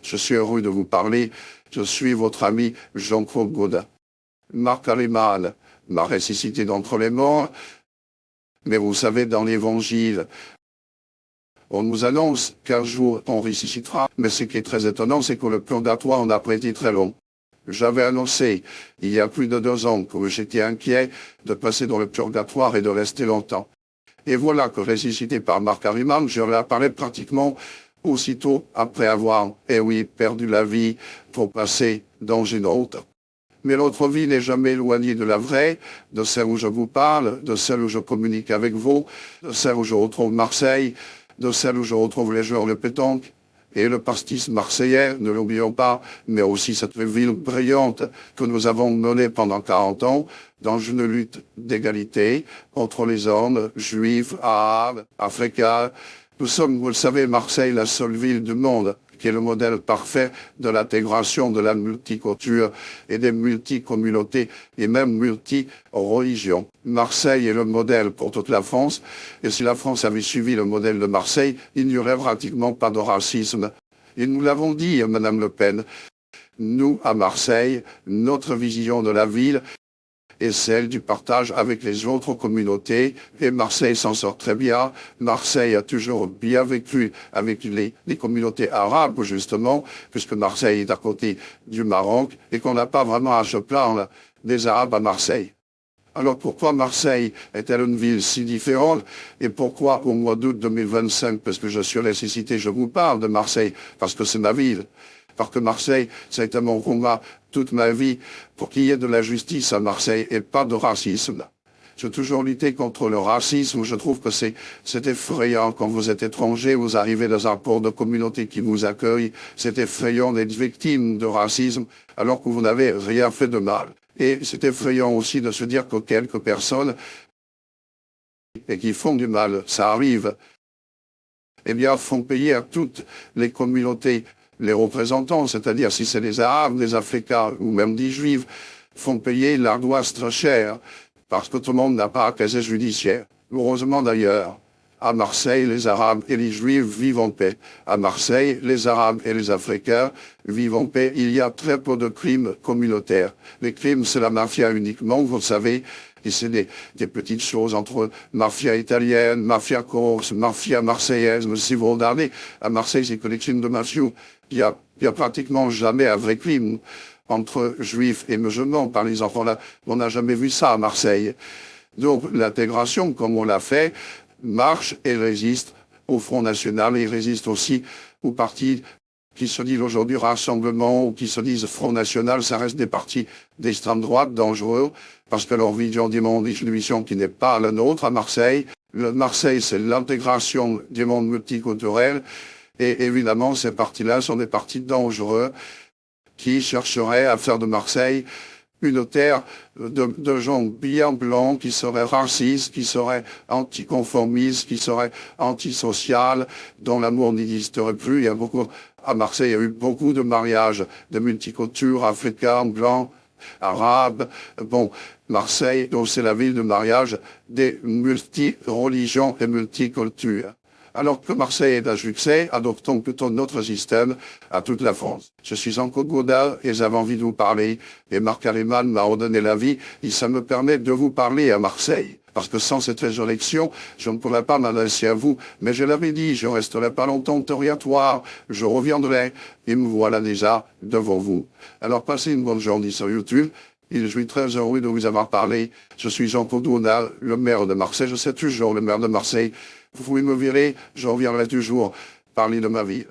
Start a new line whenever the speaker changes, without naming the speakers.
Je suis heureux de vous parler. Je suis votre ami Jean-Claude Gaudin. Marc Arimal m'a ressuscité d'entre les morts. Mais vous savez, dans l'Évangile, on nous annonce qu'un jour on ressuscitera. Mais ce qui est très étonnant, c'est que le purgatoire en a prêté très long. J'avais annoncé, il y a plus de 2 ans, que j'étais inquiet de passer dans le purgatoire et de rester longtemps. Et voilà que ressuscité par Marc Arimal, je réapparais pratiquement aussitôt après avoir, perdu la vie pour passer dans une autre. Mais l'autre vie n'est jamais éloignée de la vraie, de celle où je vous parle, de celle où je communique avec vous, de celle où je retrouve Marseille, de celle où je retrouve les joueurs de pétanque et le pastis marseillais, ne l'oublions pas, mais aussi cette ville brillante que nous avons menée pendant 40 ans dans une lutte d'égalité entre les hommes, juifs, arabes, africains. Nous sommes, vous le savez, Marseille, la seule ville du monde qui est le modèle parfait de l'intégration de la multiculture et des multicommunautés et même multi-religions. Marseille est le modèle pour toute la France, et si la France avait suivi le modèle de Marseille, il n'y aurait pratiquement pas de racisme. Et nous l'avons dit, Madame Le Pen, nous, à Marseille, notre vision de la ville et celle du partage avec les autres communautés. Et Marseille s'en sort très bien. Marseille a toujours bien vécu avec les communautés arabes, justement, puisque Marseille est à côté du Maroc et qu'on n'a pas vraiment à se plaindre des Arabes à Marseille. Alors pourquoi Marseille est-elle une ville si différente et pourquoi au mois d'août 2025, parce que je suis ressuscité, je vous parle de Marseille, parce que c'est ma ville. Parce que Marseille, ça a été mon combat toute ma vie pour qu'il y ait de la justice à Marseille et pas de racisme. J'ai toujours lutté contre le racisme. Je trouve que c'est effrayant quand vous êtes étranger, vous arrivez dans un port de communauté qui vous accueille. C'est effrayant d'être victime de racisme alors que vous n'avez rien fait de mal. Et c'est effrayant aussi de se dire que quelques personnes et qui font du mal, ça arrive, eh bien, font payer à toutes les communautés les représentants, c'est-à-dire si c'est des Arabes, des Africains ou même des Juifs, font payer l'ardoise très cher parce que tout le monde n'a pas un casier judiciaire. Heureusement d'ailleurs, à Marseille, les Arabes et les Juifs vivent en paix. À Marseille, les Arabes et les Africains vivent en paix. Il y a très peu de crimes communautaires. Les crimes, c'est la mafia uniquement, vous le savez. Et c'est des petites choses entre mafia italienne, mafia corse, mafia marseillaise. Mais si vous regardez, à Marseille, c'est que les crimes de mafieux. Il y a pratiquement jamais un vrai crime entre juifs et musulmans, par exemple. On n'a jamais vu ça à Marseille. Donc l'intégration, comme on l'a fait, marche et résiste au Front National et résiste aussi aux partis qui se disent aujourd'hui Rassemblement ou qui se disent Front National. Ça reste des partis d'extrême droite dangereux parce que leur vision du monde est une vision qui n'est pas la nôtre à Marseille. Marseille, c'est l'intégration du monde multiculturel. Et évidemment, ces partis-là sont des partis dangereux qui chercheraient à faire de Marseille une terre de gens bien blancs qui seraient racistes, qui seraient anticonformistes, qui seraient antisociales, dont l'amour n'existerait plus. Il y a à Marseille, il y a eu beaucoup de mariages de multicultures, africains, blancs, arabes. Bon, Marseille, donc c'est la ville de mariage des multi-religions et multicultures. Alors que Marseille est un succès, adoptons plutôt notre système à toute la France. Je suis Jean-Claude Gaudin et j'avais envie de vous parler. Et Marc Arimal m'a redonné la vie et ça me permet de vous parler à Marseille. Parce que sans cette résurrection, je ne pourrais pas m'adresser à vous. Mais je l'avais dit, je resterai pas longtemps territoire, je reviendrai et me voilà déjà devant vous. Alors passez une bonne journée sur YouTube. Et je suis très heureux de vous avoir parlé. Je suis Jean-Claude Gaudin, le maire de Marseille. Je sais toujours le maire de Marseille. Vous pouvez me virer, je reviendrai toujours parler de ma ville.